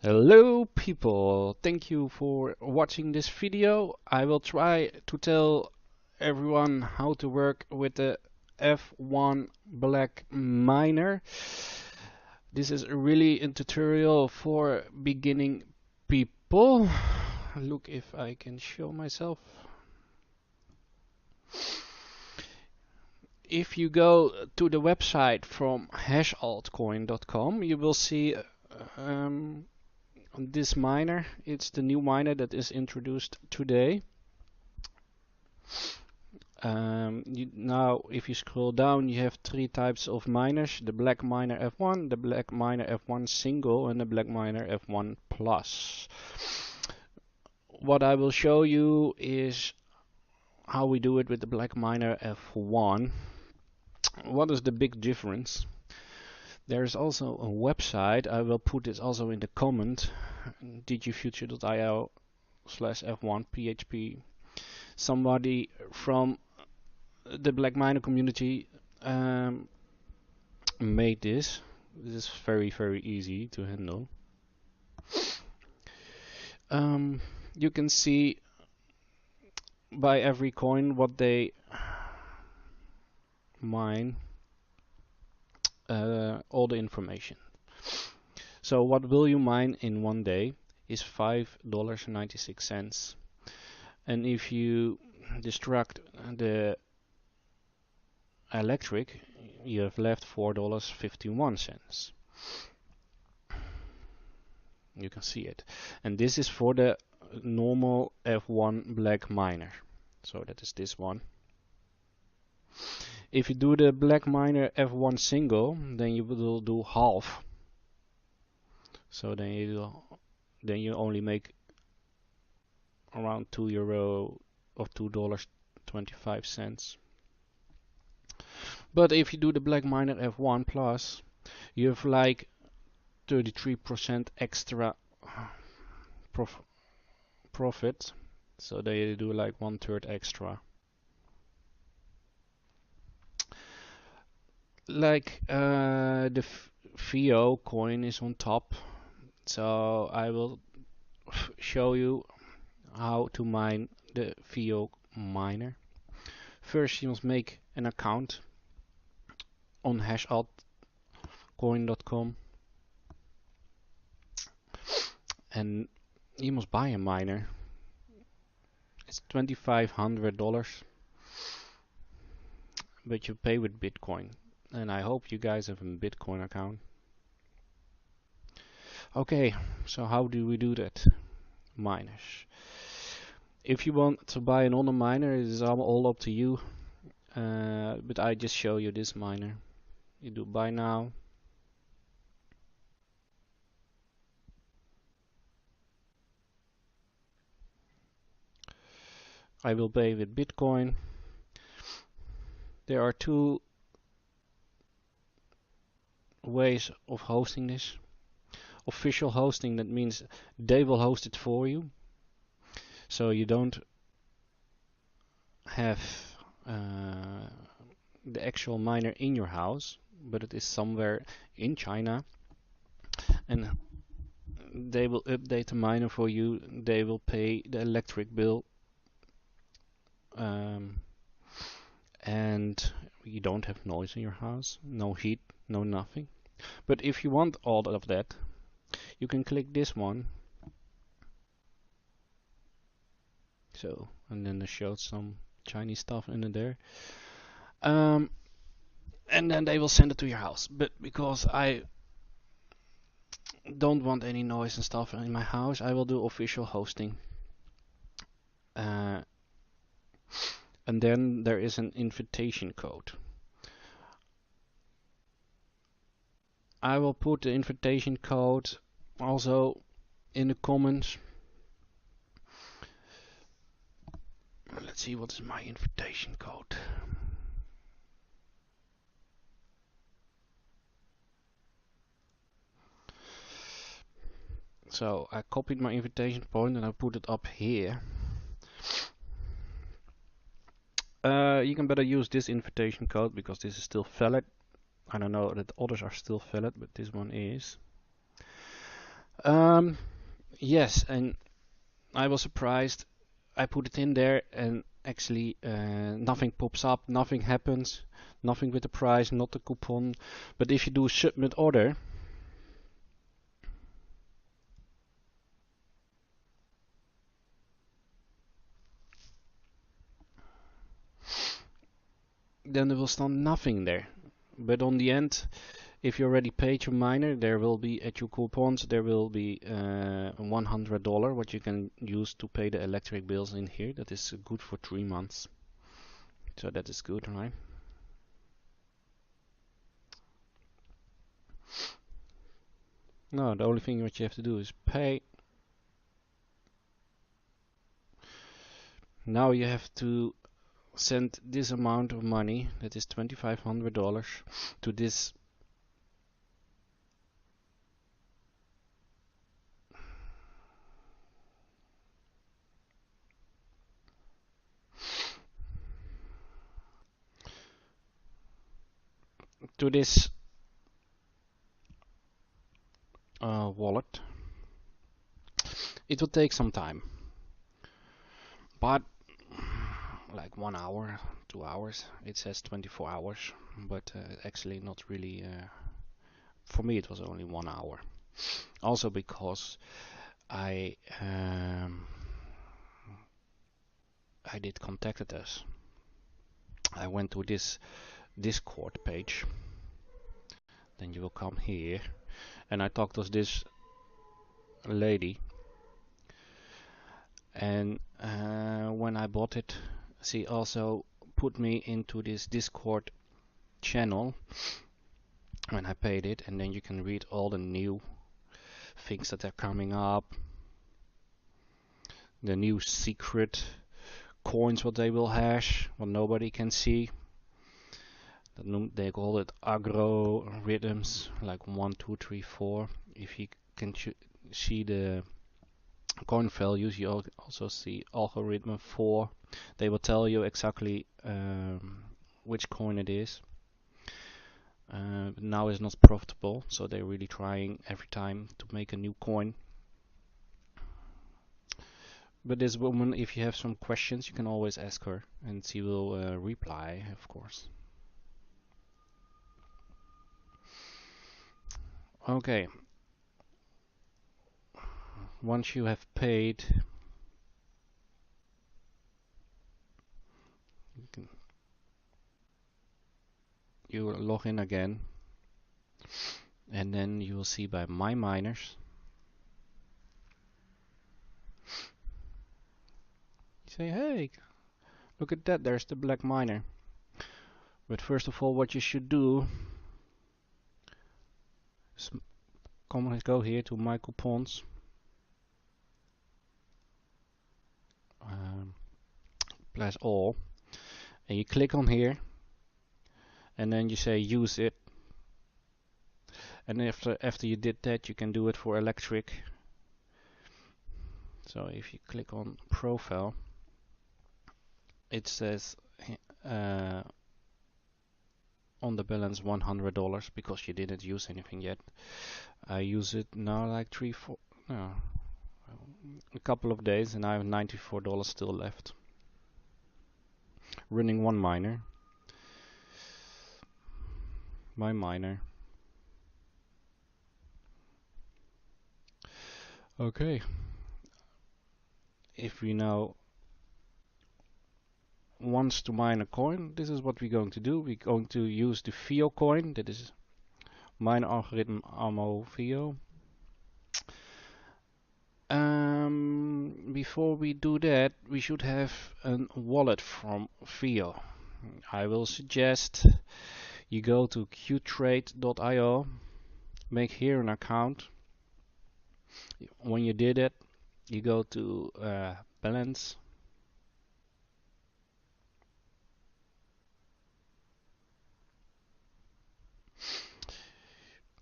Hello people, thank you for watching this video. I will try to tell everyone how to work with the F1 Blackminer. This is really a tutorial for beginning people. Look if I can show myself. If you go to the website from hashaltcoin.com, you will see this miner. It's the new miner that is introduced today. Now if you scroll down, you have three types of miners: the Blackminer F1, the Blackminer F1 single, and the Blackminer F1 plus. What I will show you is how we do it with the Blackminer F1. What is the big difference? There is also a website. I will put this also in the comment, dgfuture.io/f1php. Somebody from the Blackminer community made this. This is very easy to handle. You can see by every coin what they mine, all the information. So what will you mine in one day is $5.96, and if you destruct the electric, you have left $4.51. You can see it, and this is for the normal F1 Blackminer, so that is this one. If you do the Blackminer F1 single, then you will do half. So then you only make around €2 or $2.25. But if you do the Blackminer F1 plus, you have like 33% extra profit. So they do like 1/3 extra. Like the VO coin is on top, so I will show you how to mine the VO miner. First you must make an account on hashaltcoin.com, and you must buy a miner. It's $2,500, but you pay with Bitcoin. And I hope you guys have a Bitcoin account. Okay, so how do we do that? Miners. If you want to buy another miner, it is all up to you. But I just show you this miner. You do buy now. I will pay with Bitcoin. There are two ways of hosting this. Official hosting, that means they will host it for you, so you don't have the actual miner in your house, but it is somewhere in China, and they will update the miner for you. They will pay the electric bill, and you don't have noise in your house, no heat, no nothing. But if you want all of that, you can click this one. So, and then they showed some Chinese stuff in there. And then they will send it to your house. But because I don't want any noise and stuff in my house, I will do official hosting. And then there is an invitation code. I will put the invitation code also in the comments. Let's see, what is my invitation code? So I copied my invitation point and I put it up here. You can better use this invitation code because this is still valid. I don't know that others are still valid, but this one is. Yes, and I was surprised. I put it in there and actually nothing pops up, nothing happens, nothing with the price, not the coupon. But if you do submit order, then there will stand nothing there. But on the end, if you already paid your miner, there will be at your coupons, there will be $100 what you can use to pay the electric bills in here. That is good for 3 months. So that is good, right? No, the only thing what you have to do is pay. Now you have to send this amount of money, that is $2,500, to this to this wallet. It will take some time, but like 1 hour, 2 hours. It says 24 hours, but actually not really. For me, it was only 1 hour. Also because I I did contacted us. I went to this Discord page. Then you will come here, and I talked to this lady. And when I bought it, she also put me into this Discord channel when I paid it, and then you can read all the new things that are coming up, the new secret coins what they will hash, what nobody can see. They call it algorithms, like 1, 2, 3, 4. If you can see the coin values, you also see algorithm 4. They will tell you exactly which coin it is. But now it's not profitable, so they're really trying every time to make a new coin. But this woman, if you have some questions, you can always ask her, and she will reply, of course. Okay. Once you have paid, you will log in again, and then you will see by my miners. You say, hey, look at that, there's the black miner. But first of all, what you should do is go here to my coupons. Press all, and you click on here, and then you say use it. And after you did that, you can do it for electric. So if you click on profile, it says on the balance $100 because you didn't use anything yet. I use it now like a couple of days, and I have $94 still left. Running one miner. My miner. Okay. If we now wants to mine a coin, this is what we're going to do. We're going to use the Veo coin. That is mine algorithm AmoVeo. Before we do that, we should have a wallet from Veo. I will suggest you go to qtrade.io, make here an account. When you did it, you go to balance.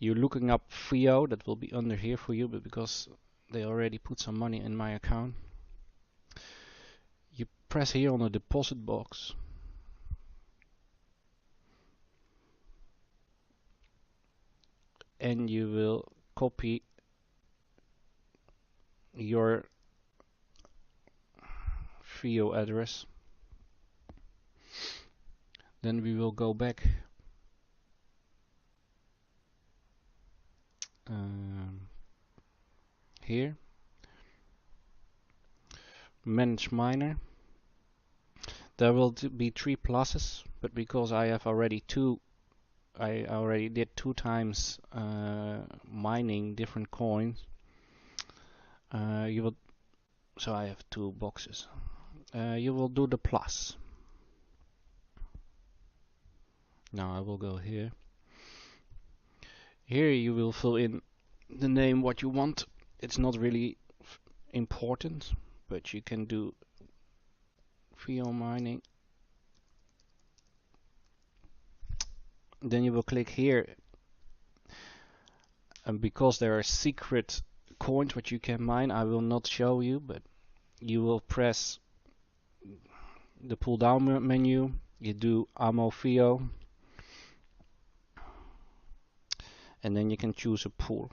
You're looking up Veo, that will be under here for you, but because they already put some money in my account, you press here on the deposit box. And you will copy your Veo address. Then we will go back here, manage miner. There will be 3 pluses, but because I have already I already did 2 times mining different coins. So I have 2 boxes. You will do the plus. Now I will go here. Here you will fill in the name what you want. It's not really important, but you can do Veo mining. Then you will click here, and because there are secret coins which you can mine, I will not show you, but you will press the pull down menu. You do AmoVeo, and then you can choose a pool.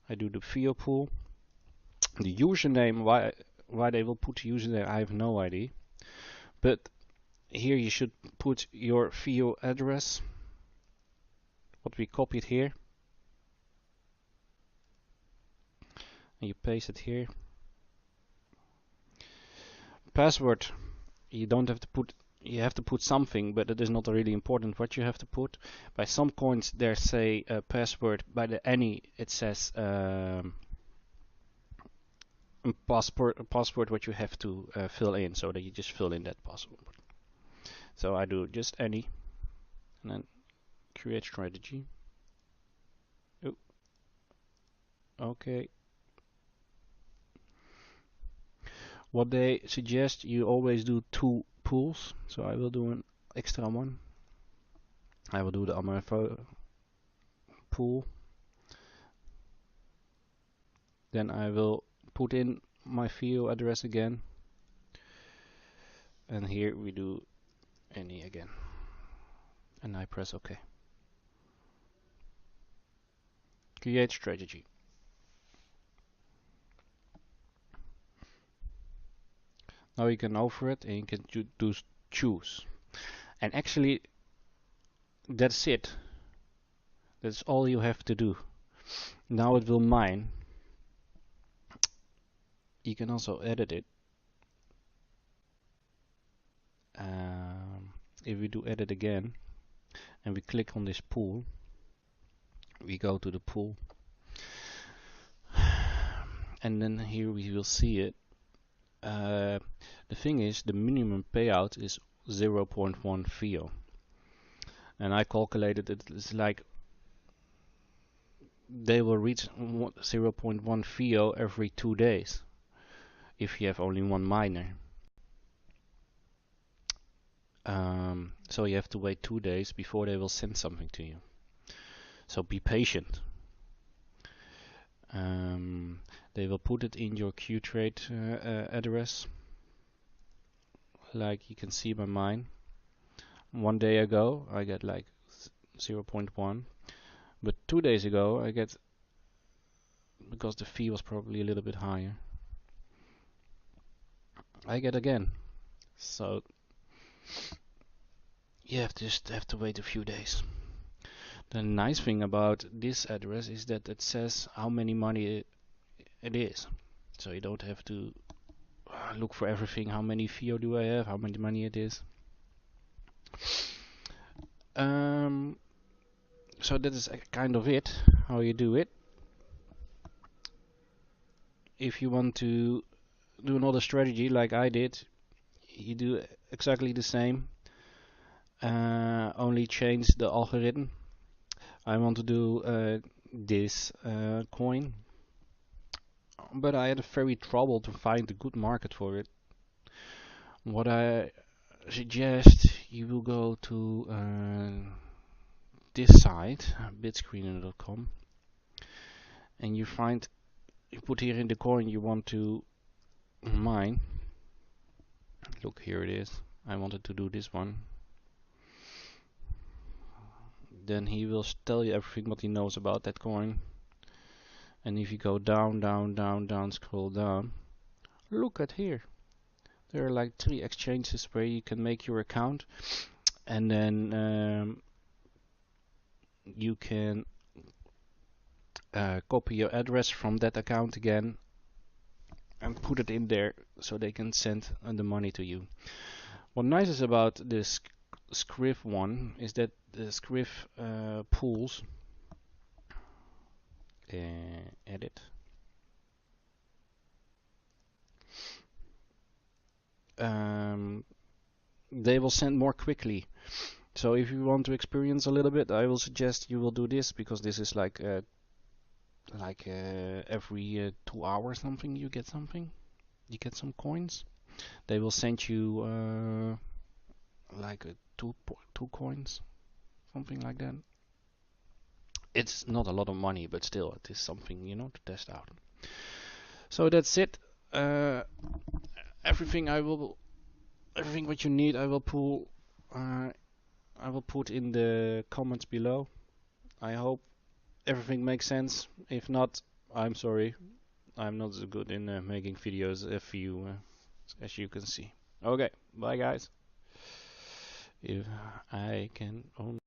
I do the Veo pool. The username, why they will put the username, I have no idea. But here you should put your Veo address, what we copied here, and you paste it here. Password, you don't have to put, you have to put something, but it is not really important what you have to put. By some coins there say password, by the any it says password what you have to fill in, so that you just fill in that password. So I do just any, and then create strategy. Oh, okay. What they suggest, you always do 2 pools, so I will do an extra one. I will do the AmoVeo pool. Then I will put in my Veo address again, and here we do any again, and I press OK. Create strategy. Now you can over it, and you can do choose, and actually that's it. That's all you have to do. Now it will mine. You can also edit it. If we do edit again and we click on this pool, we go to the pool, and then here we will see it. The thing is, the minimum payout is 0.1 Veo, and I calculated it's like they will reach 0.1 Veo every 2 days if you have only 1 miner. So you have to wait 2 days before they will send something to you. So be patient. They will put it in your Qtrade address, like you can see by mine. 1 day ago I get like 0.1, but 2 days ago I get, because the fee was probably a little bit higher, I get again. So you just have to wait a few days. The nice thing about this address is that it says how many money it is, so you don't have to look for everything. How many Veo do I have? How much money it is? So that is kind of it, how you do it. If you want to do another strategy like I did, you do exactly the same, only change the algorithm. I want to do this coin, but I had very trouble to find a good market for it. What I suggest, you will go to this site, bitscreener.com, and you put here in the coin you want to mine. Look, here it is. I wanted to do this one. then he will tell you everything what he knows about that coin. And if you go down, down, down, down, scroll down, look at here. There are like 3 exchanges where you can make your account, and then you can copy your address from that account again and put it in there so they can send the money to you. What nice is about this Scriv one is that the Scriv pools, edit, they will send more quickly. So if you want to experience a little bit, I will suggest you will do this, because this is like every 2 hours something you get something. You get some coins. They will send you like two coins, something like that. It's not a lot of money, but still, it is something, you know, to test out. So that's it. Everything what you need, I will put in the comments below. I hope everything makes sense. If not, I'm sorry. I'm not so good in making videos as you can see. Okay, bye guys. If I can only